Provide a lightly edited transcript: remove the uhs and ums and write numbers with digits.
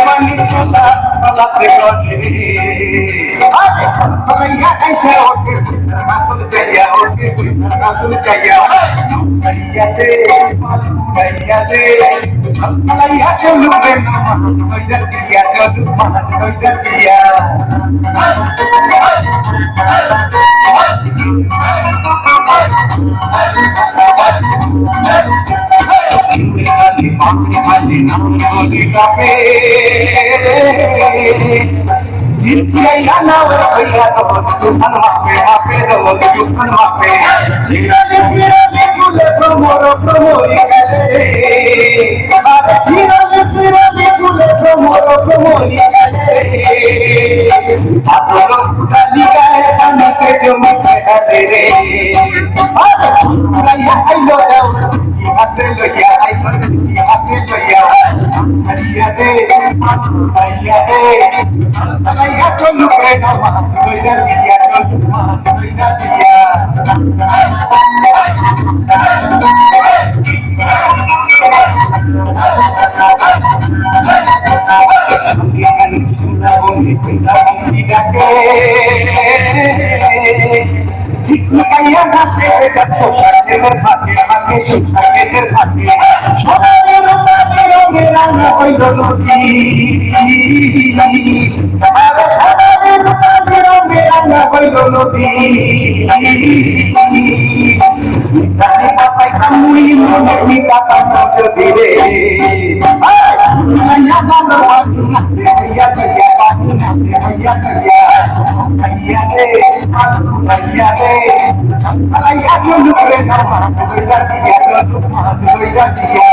পানি চলা চলাতে চলাইয়া এসে ওকে কাতল চাইয়া চাইয়াতে পালুড়াইয়াতে চলাইয়া চলুবে না মাছ কইরা দিয়া চলু মাছ কইরা দিয়া Jinjaya nawer kaya dood tuhan mape dood tuhan mape Chirale chule promoro promori gale Chirale chule promoro promori gale Adolo kudali gaye tanake jomike hale re Raya ailo daud hate loya ailo hate loya Chariya de Raya de Salaya cholu ke na maan koira diya cholu maan koira diya Jikna kaya nase jatto kachener bhage kachener bhage Shonare romane ranga koiro nodi Are shonare romane ranga koiro nodi Dane papai kamui mone mi kata nojo dire Nanya galo ya kaya ya kaya Salaya cholu ke na maan koira diya cholu maan koira diya